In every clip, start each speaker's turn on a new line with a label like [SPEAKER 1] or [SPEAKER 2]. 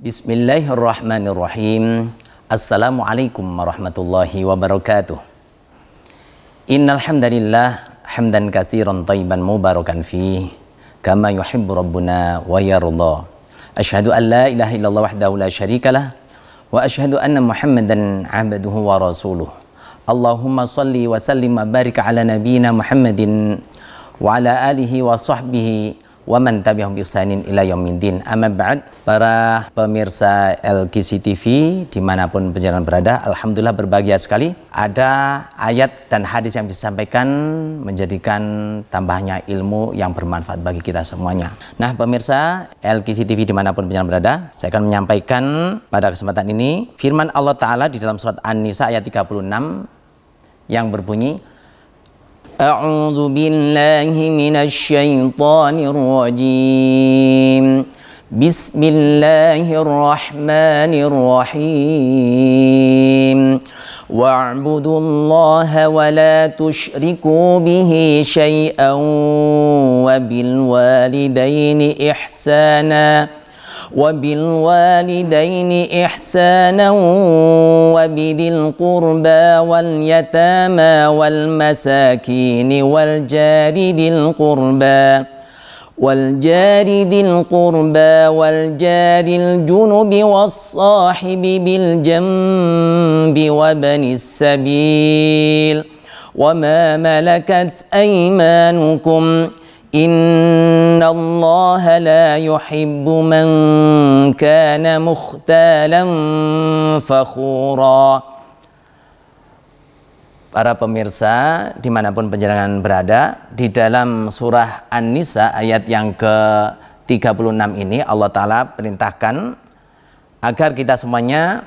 [SPEAKER 1] Bismillahirrahmanirrahim. Assalamualaikum warahmatullahi wabarakatuh. Innal hamdalillah hamdan katsiran thayyiban mubarakan fi kama yuhibbu rabbuna wa yarda. Asyhadu an la ilaha illallah wahdahu la syarikalah wa asyhadu anna Muhammadan 'abduhu wa rasuluh. Allahumma shalli wa sallim wa barik ala nabiyyina Muhammadin wa ala alihi wa sahbihi wa man tabi'ahum bi ihsanin ila yaumiddin. Amma ba'd. Para pemirsa LGC TV dimanapun penjenengan berada, alhamdulillah berbahagia sekali ada ayat dan hadis yang disampaikan menjadikan tambahnya ilmu yang bermanfaat bagi kita semuanya. Nah, pemirsa LGC TV dimanapun penjenengan berada, saya akan menyampaikan pada kesempatan ini firman Allah Ta'ala di dalam surat An-Nisa ayat 36 yang berbunyi, A'udzu billahi minasy syaithanir rajim. Bismillahirrahmanirrahim. Wa'budullaha wa la tusyriku bihi syai'an wa bil walidaini ihsana. وبالوالدين إحسانا وبذي القربى واليتامى والمساكين والجار ذي القربى والجار الجنب والصاحب بالجنب وابن السبيل وما ملكت أيمانكم Innallaha la yuhibbu man kana mukhtalan fakhura. Para pemirsa dimanapun penjenengan berada, di dalam surah An-Nisa ayat yang ke-36 ini Allah Ta'ala perintahkan agar kita semuanya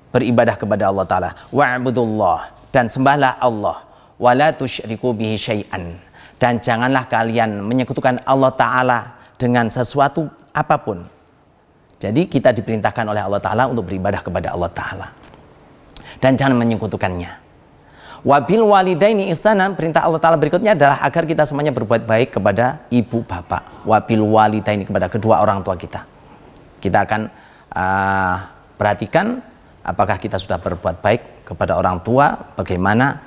[SPEAKER 1] beribadah kepada Allah Ta'ala. Wa'budullah, dan sembahlah Allah, wa la tusyriku bihi syai'an, dan janganlah kalian menyekutukan Allah Ta'ala dengan sesuatu apapun. Jadi kita diperintahkan oleh Allah Ta'ala untuk beribadah kepada Allah Ta'ala, dan jangan menyekutukannya. Wabil walidaini ihsana, perintah Allah Ta'ala berikutnya adalah agar kita semuanya berbuat baik kepada ibu bapak. Wabil walidaini, kepada kedua orang tua kita. Kita akan perhatikan apakah kita sudah berbuat baik kepada orang tua, bagaimana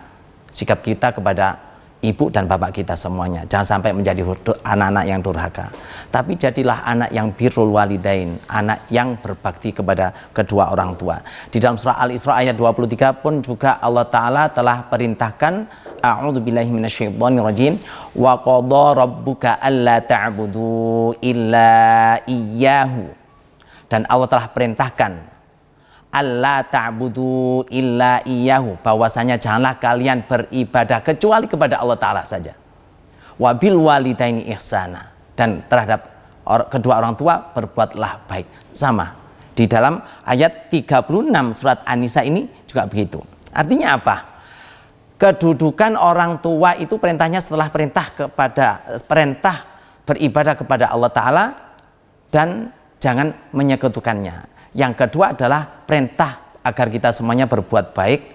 [SPEAKER 1] sikap kita kepada ibu dan bapak kita semuanya. Jangan sampai menjadi anak-anak yang durhaka, tapi jadilah anak yang birrul walidain, anak yang berbakti kepada kedua orang tua. Di dalam surah Al-Isra ayat 23 pun juga Allah Ta'ala telah perintahkan, a'udzubillahi minasyaitonirrajim, wa qadha rabbuka alla ta'budu illa iyyahu, dan Allah telah perintahkan Allah ta'budu illa iyyahu, bahwasanya janganlah kalian beribadah kecuali kepada Allah Ta'ala saja. Wabil walidaini ihsana, dan terhadap kedua orang tua berbuatlah baik. Sama di dalam ayat 36 surat An-Nisa ini juga begitu. Artinya apa? Kedudukan orang tua itu perintahnya setelah perintah beribadah kepada Allah Ta'ala dan jangan menyekutukannya. Yang kedua adalah perintah agar kita semuanya berbuat baik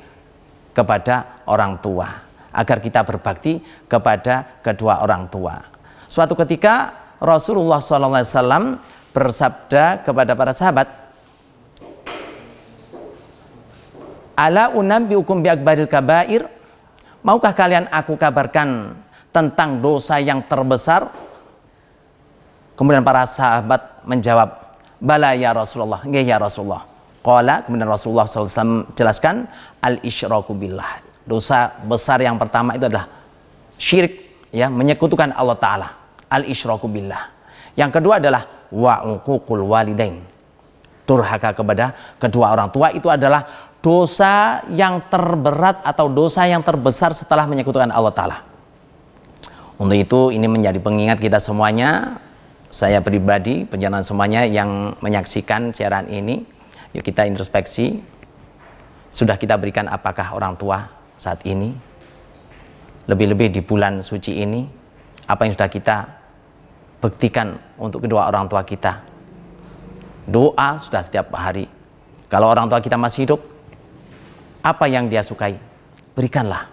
[SPEAKER 1] kepada orang tua, agar kita berbakti kepada kedua orang tua. Suatu ketika Rasulullah SAW bersabda kepada para sahabat, Ala unabbiukum bi akbaril kabair, maukah kalian aku kabarkan tentang dosa yang terbesar? Kemudian para sahabat menjawab, Bala ya Rasulullah, nggih ya Rasulullah. Qala, kemudian Rasulullah SAW jelaskan, al-isyraku billah. Dosa besar yang pertama itu adalah syirik, ya, menyekutukan Allah Ta'ala. Al-isyraku billah. Yang kedua adalah wa'uququl walidain. Durhaka kepada kedua orang tua itu adalah dosa yang terberat atau dosa yang terbesar setelah menyekutukan Allah Ta'ala. Untuk itu ini menjadi pengingat kita semuanya. Saya pribadi, penjenengan semuanya yang menyaksikan siaran ini, yuk kita introspeksi. Sudah kita berikan apakah orang tua saat ini? Lebih-lebih di bulan suci ini, apa yang sudah kita buktikan untuk kedua orang tua kita? Doa sudah setiap hari. Kalau orang tua kita masih hidup, apa yang dia sukai? Berikanlah.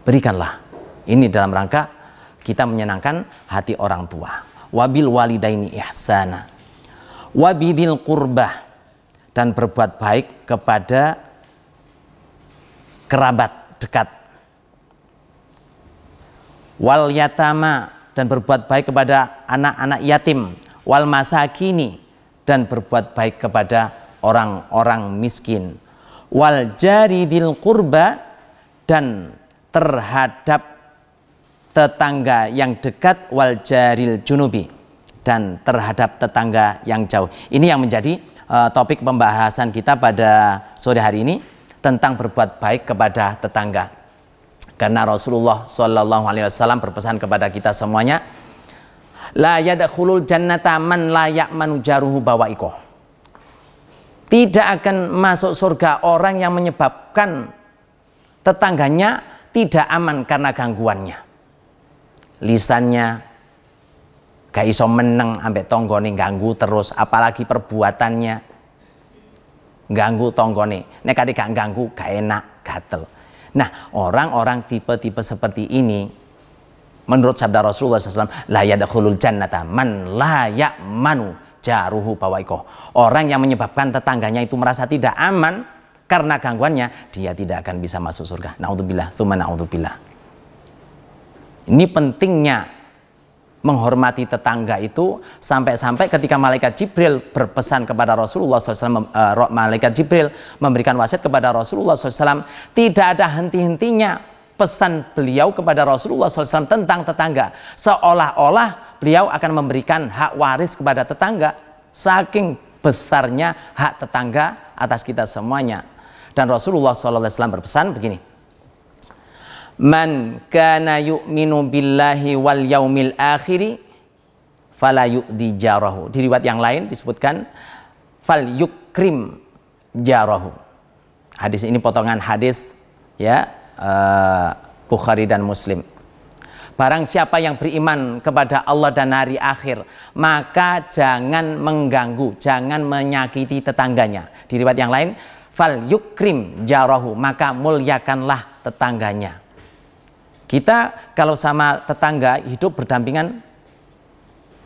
[SPEAKER 1] Berikanlah. Ini dalam rangka kita menyenangkan hati orang tua. Wabil walidaini ihsana. Wabidil qurbah, dan berbuat baik kepada kerabat dekat. Wal yatama, dan berbuat baik kepada anak-anak yatim. Wal masakini, dan berbuat baik kepada orang-orang miskin. Wal jaridil qurba, dan terhadap tetangga yang dekat. Wal jaril junubi, dan terhadap tetangga yang jauh. Ini yang menjadi topik pembahasan kita pada sore hari ini, tentang berbuat baik kepada tetangga. Karena Rasulullah SAW berpesan kepada kita semuanya, la yadkhulul jannata man la ya'manu jaruhu bawaikoh. Tidak akan masuk surga orang yang menyebabkan tetangganya tidak aman karena gangguannya. Lisannya gak iso meneng ambek tonggone, ganggu terus, apalagi perbuatannya ganggu tonggone. Nek kate gak ganggu gak enak, gatel. Nah, orang-orang tipe-tipe seperti ini, menurut sabda Rasulullah SAW, la yadkhulul jannata man la ya'manu jaruhu bawaikoh. Orang yang menyebabkan tetangganya itu merasa tidak aman karena gangguannya, dia tidak akan bisa masuk surga. Naudzubillah, tsumma naudzubillah. Ini pentingnya menghormati tetangga itu, sampai-sampai ketika malaikat Jibril berpesan kepada Rasulullah SAW, malaikat Jibril memberikan wasiat kepada Rasulullah SAW, tidak ada henti-hentinya pesan beliau kepada Rasulullah SAW tentang tetangga, seolah-olah beliau akan memberikan hak waris kepada tetangga, saking besarnya hak tetangga atas kita semuanya. Dan Rasulullah SAW berpesan begini, man kana yu'minu billahi wal yaumil akhiri fala yu'dhi jarahu. Di riwayat yang lain disebutkan fal yukrim jarahu. Hadis ini potongan hadis ya, Bukhari dan Muslim. Barang siapa yang beriman kepada Allah dan hari akhir, maka jangan mengganggu, jangan menyakiti tetangganya. Di riwayat yang lain fal yukrim jarahu, maka muliakanlah tetangganya. Kita kalau sama tetangga hidup berdampingan,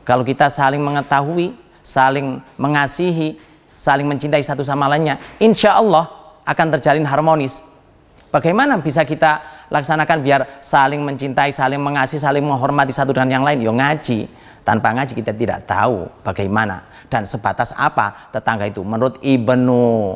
[SPEAKER 1] kalau kita saling mengetahui, saling mengasihi, saling mencintai satu sama lainnya, insya Allah akan terjalin harmonis. Bagaimana bisa kita laksanakan biar saling mencintai, saling mengasihi, saling menghormati satu dengan yang lain? Yo ngaji. Tanpa ngaji kita tidak tahu bagaimana dan sebatas apa tetangga itu. Menurut Ibnu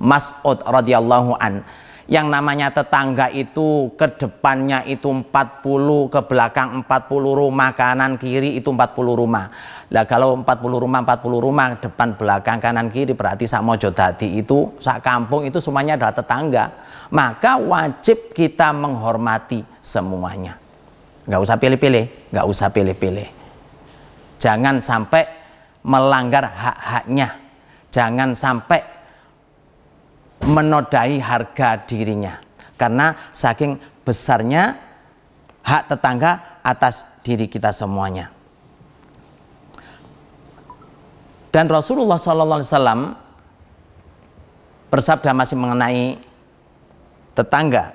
[SPEAKER 1] Mas'ud radhiyallahu an, yang namanya tetangga itu ke depannya itu 40, ke belakang 40 rumah, kanan kiri itu 40 rumah. Lah kalau 40 rumah, depan belakang kanan kiri, berarti sak mojo dadi itu, sak kampung itu semuanya adalah tetangga. Maka wajib kita menghormati semuanya. Nggak usah pilih-pilih, nggak usah pilih-pilih. Jangan sampai melanggar hak-haknya. Jangan sampai menodai harga dirinya, karena saking besarnya hak tetangga atas diri kita semuanya. Dan Rasulullah SAW bersabda masih mengenai tetangga.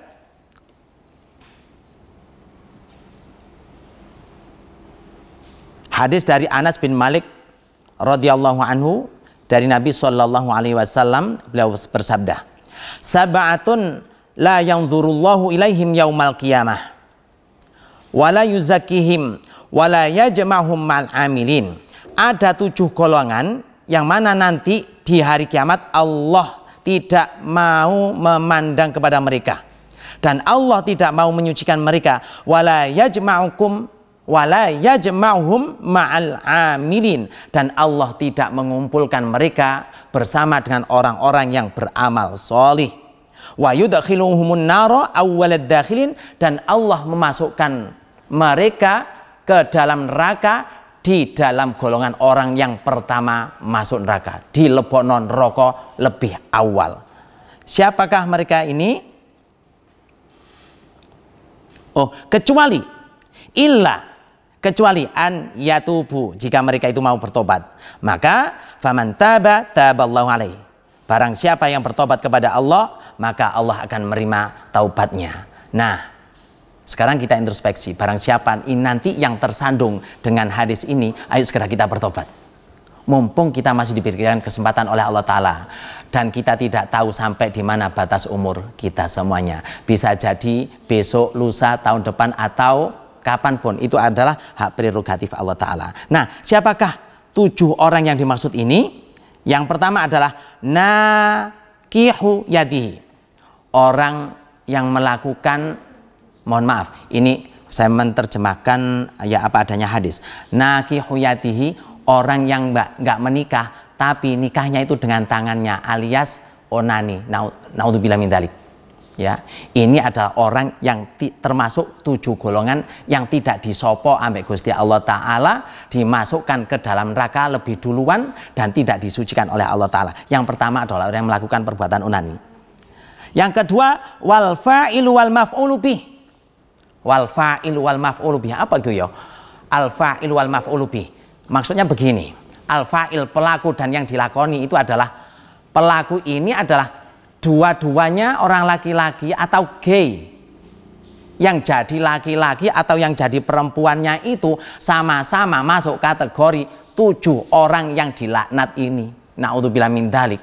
[SPEAKER 1] Hadis dari Anas bin Malik radhiyallahu anhu, dari Nabi SAW, beliau bersabda, sab'atun la yanzurullahu ilaihim yaumal qiyamah wala yuzakkihim wala yajma'hum ma'al amilin. Ada 7 golongan yang mana nanti di hari kiamat Allah tidak mau memandang kepada mereka dan Allah tidak mau menyucikan mereka. Wala yajma'ukum wala yajma'hum ma'al amilin, dan Allah tidak mengumpulkan mereka bersama dengan orang-orang yang beramal solih. Wa yudkhiluhumun nara awwalad dakhilin, dan Allah memasukkan mereka ke dalam neraka di dalam golongan orang yang pertama masuk neraka, di lebonon neraka lebih awal. Siapakah mereka ini? Oh, kecuali an yatubu, jika mereka itu mau bertobat, maka faman taba taballahu alaihi. Barang siapa yang bertobat kepada Allah, maka Allah akan menerima taubatnya. Nah, sekarang kita introspeksi, barang siapa ini nanti yang tersandung dengan hadis ini, ayo segera kita bertobat. mumpung kita masih diberikan kesempatan oleh Allah Ta'ala, dan kita tidak tahu sampai di mana batas umur kita semuanya. Bisa jadi besok, lusa, tahun depan, atau kapanpun. Itu adalah hak prerogatif Allah Ta'ala. Nah, siapakah 7 orang yang dimaksud ini? Yang pertama adalah nakihu yadihi, orang yang melakukan, mohon maaf, ini saya menerjemahkan ya apa adanya hadis. Nakihu yadihi, orang yang nggak menikah tapi nikahnya itu dengan tangannya, alias onani. Naudzubillah min dzalik. Ya, ini adalah orang yang termasuk 7 golongan yang tidak disopo ambek Gusti Allah Ta'ala, dimasukkan ke dalam neraka lebih duluan dan tidak disucikan oleh Allah Ta'ala. Yang pertama adalah orang yang melakukan perbuatan onani. Yang kedua, wal fa'ilu wal maf'ulu bih. Wal fa'ilu wal maf'ulu bih, apa itu ya? Al fa'ilu wal maf'ulu bih, maksudnya begini, al fa'il, pelaku, dan yang dilakoni itu adalah, pelaku ini adalah dua-duanya orang laki-laki atau gay. Yang jadi laki-laki atau yang jadi perempuannya itu sama-sama masuk kategori 7 orang yang dilaknat ini. Na'udzubillah min dzalik.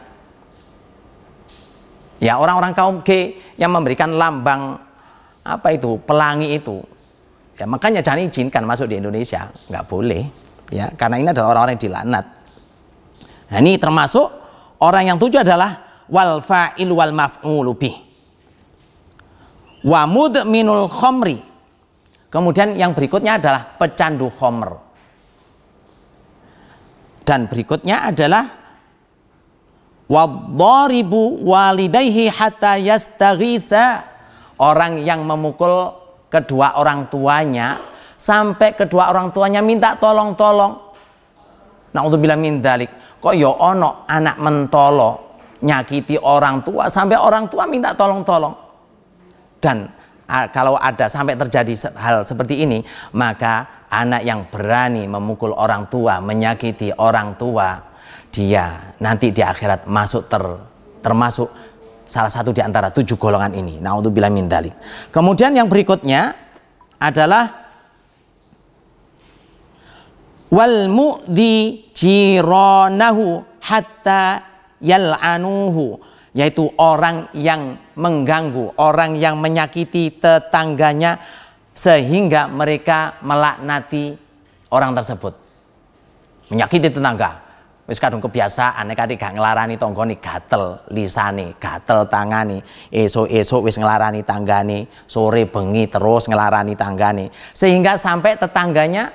[SPEAKER 1] Ya, orang-orang kaum gay yang memberikan lambang apa itu, pelangi itu, ya makanya jangan izinkan masuk di Indonesia, nggak boleh ya, karena ini adalah orang-orang yang dilaknat. Nah, ini termasuk orang yang 7 adalah wal fa'il wal maf'ulu bih wa mudminul khamri. Kemudian yang berikutnya adalah pecandu khamr, dan berikutnya adalah wadharibu walidayhi hatta yastaghitha, orang yang memukul kedua orang tuanya sampai kedua orang tuanya minta tolong-tolong. Na'udzubillah min dzalik. Kok ya ono anak mentolo nyakiti orang tua sampai orang tua minta tolong-tolong. Dan kalau ada sampai terjadi hal seperti ini, maka anak yang berani memukul orang tua, menyakiti orang tua, dia nanti di akhirat masuk termasuk salah satu di antara 7 golongan ini. Na'udzubillah min dzalik. Kemudian yang berikutnya adalah wal mu'di jiranahu hatta yal'anuhu, yaitu orang yang mengganggu, orang yang menyakiti tetangganya sehingga mereka melaknati orang tersebut. Menyakiti tetangga, wis kadung kebiasaan nek adik gak nglarani tanggane gatel lisane, gatel tangane, esuk-esuk wis nglarani tanggane, sore bengi terus nglarani tanggane, sehingga sampai tetangganya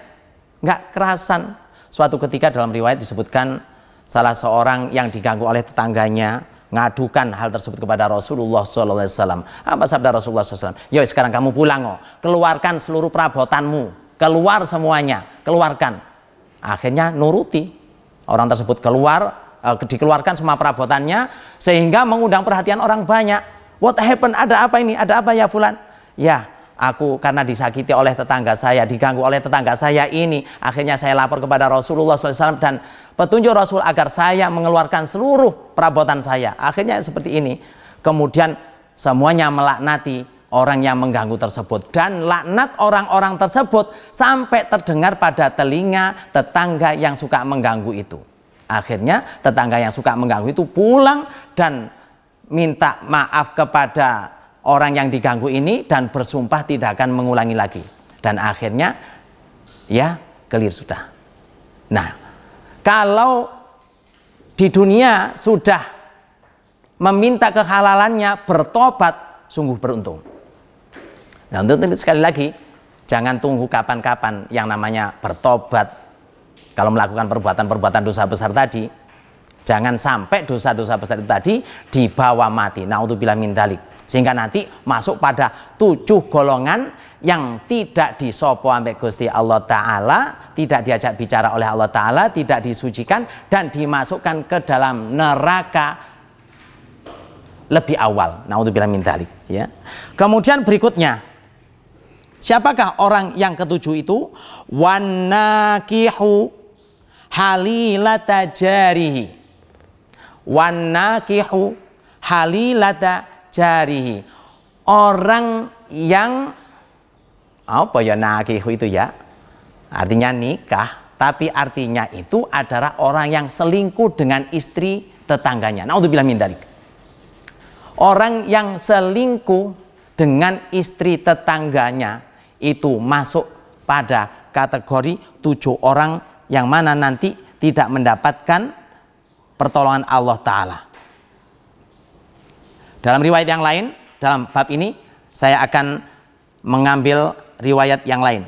[SPEAKER 1] nggak kerasan. Suatu ketika dalam riwayat disebutkan salah seorang yang diganggu oleh tetangganya ngadukan hal tersebut kepada Rasulullah SAW. Apa sabda Rasulullah SAW? Yo, sekarang kamu pulang, keluarkan seluruh perabotanmu, keluar semuanya, keluarkan. Akhirnya nuruti, orang tersebut keluar, dikeluarkan semua perabotannya, sehingga mengundang perhatian orang banyak. What happened? Ada apa ini? Ada apa ya fulan? Ya, aku karena disakiti oleh tetangga saya, diganggu oleh tetangga saya ini, akhirnya saya lapor kepada Rasulullah SAW dan petunjuk Rasul agar saya mengeluarkan seluruh perabotan saya. Akhirnya seperti ini. Kemudian semuanya melaknati orang yang mengganggu tersebut, dan laknat orang-orang tersebut sampai terdengar pada telinga tetangga yang suka mengganggu itu. Akhirnya tetangga yang suka mengganggu itu pulang dan minta maaf kepada orang yang diganggu ini dan bersumpah tidak akan mengulangi lagi. Dan akhirnya ya clear sudah. Nah, kalau di dunia sudah meminta kehalalannya, bertobat, sungguh beruntung. Nah, untuk sekali lagi, jangan tunggu kapan-kapan yang namanya bertobat. Kalau melakukan perbuatan-perbuatan dosa besar tadi, jangan sampai dosa-dosa besar itu tadi dibawa mati. Na'udzubillah min dzalik. Sehingga nanti masuk pada 7 golongan yang tidak disopo ambek Gusti Allah Ta'ala, tidak diajak bicara oleh Allah Ta'ala, tidak disucikan, dan dimasukkan ke dalam neraka lebih awal. Na'udzubillah min dzalik, ya. Kemudian berikutnya, siapakah orang yang ke-7 itu? Wannakihu halilata jarihi. Wannakihu halilata jarihi, orang yang apa ya nakihu itu ya, artinya nikah, tapi artinya itu adalah orang yang selingkuh dengan istri tetangganya. Naudzubillah min dzalik. Orang yang selingkuh dengan istri tetangganya itu masuk pada kategori 7 orang yang mana nanti tidak mendapatkan pertolongan Allah Ta'ala. Dalam riwayat yang lain, dalam bab ini saya akan mengambil riwayat yang lain.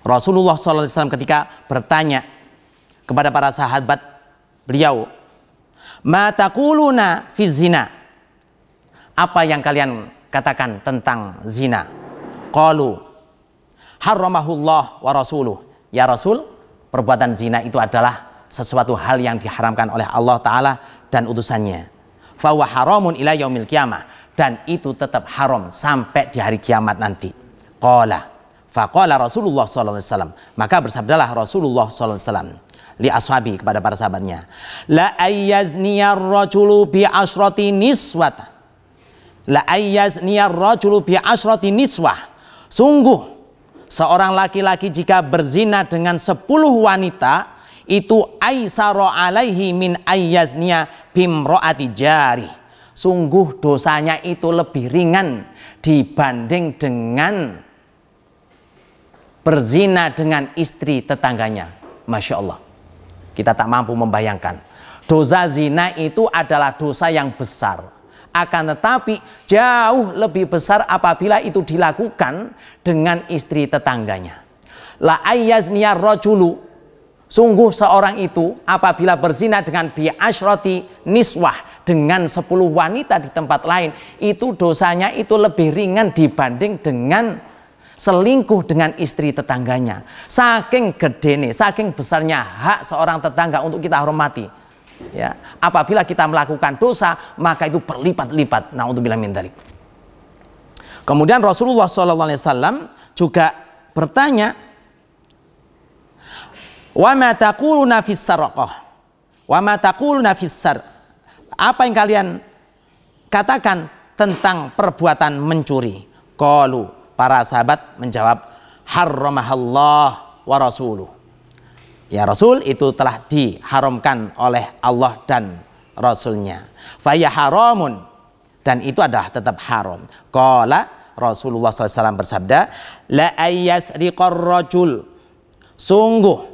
[SPEAKER 1] Rasulullah SAW ketika bertanya kepada para sahabat beliau, "Ma taquluna fi zina?" Apa yang kalian katakan tentang zina? Qalu harramahullah wa rasuluh. Ya Rasul, perbuatan zina itu adalah sesuatu hal yang diharamkan oleh Allah Ta'ala dan utusannya. Fa huwa haramun ila yaumil qiyamah, dan itu tetap haram sampai di hari kiamat nanti. Qala faqala Rasulullah SAW, maka bersabdalah Rasulullah SAW li ashabi, kepada para sahabatnya, la ayyazniyar rajulu bi asyrati niswat, la ayyazniyar rajulu bi asyrati niswah, sungguh seorang laki-laki jika berzina dengan 10 wanita itu aisaro alaihi min ayyazniya bimro'ati jari, sungguh dosanya itu lebih ringan dibanding dengan berzina dengan istri tetangganya. Masya Allah, kita tak mampu membayangkan. Dosa zina itu adalah dosa yang besar. Akan tetapi jauh lebih besar apabila itu dilakukan dengan istri tetangganya. La ayyazniyar rajulu, sungguh seorang itu apabila berzina dengan bi asyrati niswah, dengan 10 wanita di tempat lain, itu dosanya itu lebih ringan dibanding dengan selingkuh dengan istri tetangganya. Saking gedene, saking besarnya hak seorang tetangga untuk kita hormati. Ya, apabila kita melakukan dosa, maka itu berlipat-lipat. Naudzubillah min dzalik. Kemudian Rasulullah SAW juga bertanya, wa ma taquluna fis sarqah? Wa ma taquluna fis sar? Apa yang kalian katakan tentang perbuatan mencuri? Qalu, para sahabat menjawab, harramahallah wa rasuluh. Ya Rasul, itu telah diharamkan oleh Allah dan Rasulnya. Faya haramun, dan itu adalah tetap haram. Qala, Rasulullah SAW bersabda, la ayyasriqar rajul, sungguh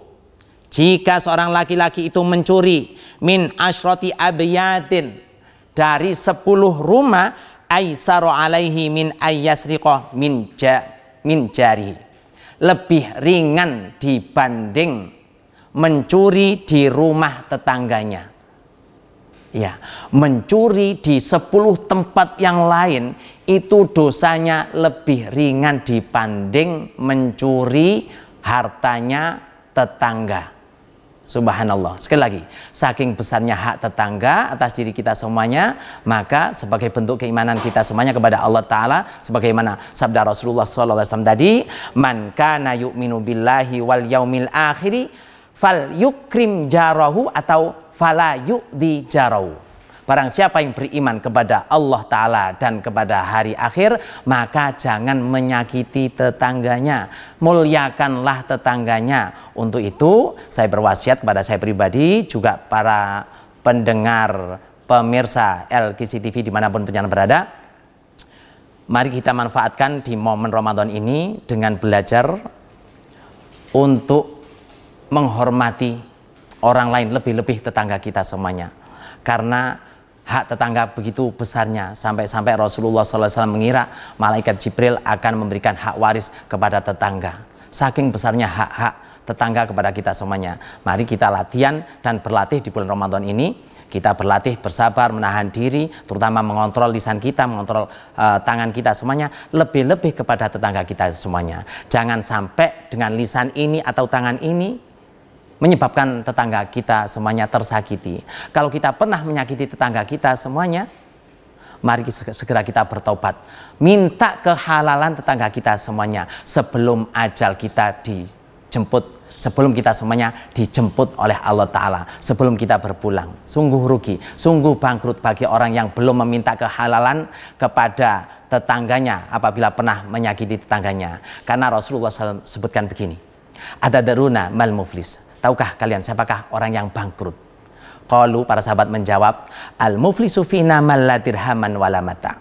[SPEAKER 1] jika seorang laki-laki itu mencuri min asyrati abyatin, dari 10 rumah, aisaru alaihi min ayyasriqah min jari, lebih ringan dibanding mencuri di rumah tetangganya. Ya, mencuri di 10 tempat yang lain itu dosanya lebih ringan dibanding mencuri hartanya tetangga. Subhanallah. Sekali lagi, saking besarnya hak tetangga atas diri kita semuanya, maka sebagai bentuk keimanan kita semuanya kepada Allah Ta'ala, sebagaimana sabda Rasulullah SAW tadi, man kana yu'minu billahi wal yaumil akhiri fal yukrim jarahu atau fala yu'di jarahu. Barang siapa yang beriman kepada Allah Ta'ala dan kepada hari akhir, maka jangan menyakiti tetangganya, muliakanlah tetangganya. Untuk itu saya berwasiat kepada saya pribadi, juga para pendengar, pemirsa LKC TV dimanapun penjenengan berada, mari kita manfaatkan di momen Ramadan ini dengan belajar untuk menghormati orang lain, lebih-lebih tetangga kita semuanya. Karena hak tetangga begitu besarnya, sampai-sampai Rasulullah SAW mengira malaikat Jibril akan memberikan hak waris kepada tetangga. Saking besarnya hak-hak tetangga kepada kita semuanya. Mari kita latihan dan berlatih di bulan Ramadan ini. Kita berlatih bersabar, menahan diri, terutama mengontrol lisan kita, mengontrol tangan kita semuanya, lebih-lebih kepada tetangga kita semuanya. Jangan sampai dengan lisan ini atau tangan ini menyebabkan tetangga kita semuanya tersakiti. Kalau kita pernah menyakiti tetangga kita semuanya, mari segera kita bertobat. Minta kehalalan tetangga kita semuanya sebelum ajal kita dijemput, sebelum kita semuanya dijemput oleh Allah Ta'ala, sebelum kita berpulang. Sungguh rugi, sungguh bangkrut bagi orang yang belum meminta kehalalan kepada tetangganya apabila pernah menyakiti tetangganya. Karena Rasulullah SAW sebutkan begini, Atadaruna mal muflis. Tahukah kalian siapakah orang yang bangkrut? Qalu, para sahabat menjawab, al muflisu fina man la dirhaman wala mata.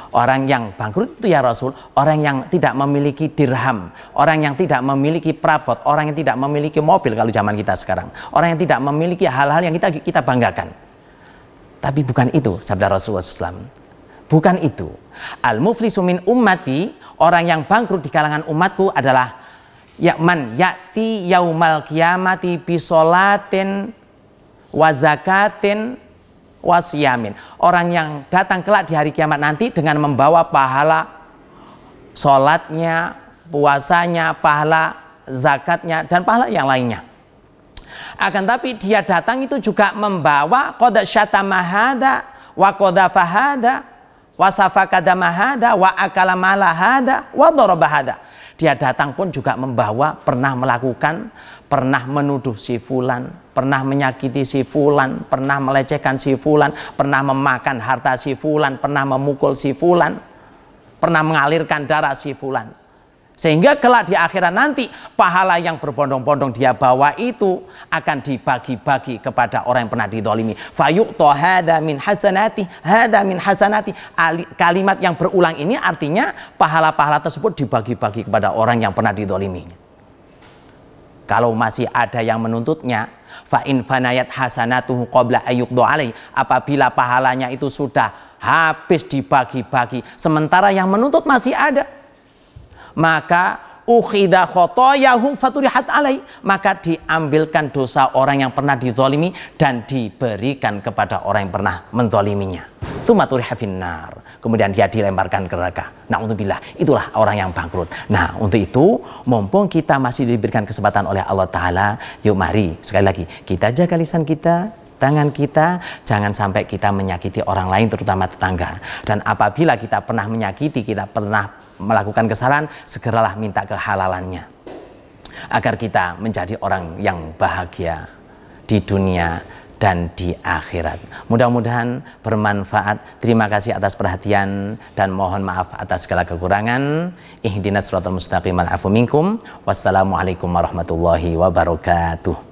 [SPEAKER 1] Orang yang bangkrut itu ya Rasul, orang yang tidak memiliki dirham, orang yang tidak memiliki perabot, orang yang tidak memiliki mobil kalau zaman kita sekarang, orang yang tidak memiliki hal-hal yang kita banggakan. Tapi bukan itu sabda Rasulullah SAW. Bukan itu. Al muflisu min ummati, orang yang bangkrut di kalangan umatku adalah man ya'ti yaumal qiyamati bisolatin wa zakatin wasiyamin. Orang yang datang kelak di hari kiamat nanti dengan membawa pahala sholatnya, puasanya, pahala zakatnya, dan pahala yang lainnya. Akan tapi dia datang itu juga membawa qad syatama hada wa qadhafa hada wa safaka dama hada wa akala mala hada wa daraba hada. Dia datang pun juga membawa pernah melakukan, pernah menuduh si fulan, pernah menyakiti si fulan, pernah melecehkan si fulan, pernah memakan harta si fulan, pernah memukul si fulan, pernah mengalirkan darah si fulan. Sehingga kelak di akhirat nanti pahala yang berbondong-bondong dia bawa itu akan dibagi-bagi kepada orang yang pernah didolimi. Fayu'to hada min hasanati, hada min hasanati. Kalimat yang berulang ini artinya pahala-pahala tersebut dibagi-bagi kepada orang yang pernah didolimi. Kalau masih ada yang menuntutnya, fa in fanayat hasanatuhu qabla ayyuqdu alaihi, apabila pahalanya itu sudah habis dibagi-bagi sementara yang menuntut masih ada, maka ukhidha khotoyahum faturihat alai, maka diambilkan dosa orang yang pernah dizalimi dan diberikan kepada orang yang pernah menzaliminya. Tsumma turiha finnar, kemudian dia dilemparkan ke neraka. Na'udzubillah, itulah orang yang bangkrut. Nah, untuk itu mumpung kita masih diberikan kesempatan oleh Allah Ta'ala, yuk mari sekali lagi kita jaga lisan kita, tangan kita, jangan sampai kita menyakiti orang lain terutama tetangga. Dan apabila kita pernah menyakiti, kita pernah melakukan kesalahan, segeralah minta kehalalannya agar kita menjadi orang yang bahagia di dunia dan di akhirat. Mudah-mudahan bermanfaat. Terima kasih atas perhatian dan mohon maaf atas segala kekurangan. Ihdinas siratal mustaqim wal afu minkum. Wassalamualaikum warahmatullahi wabarakatuh.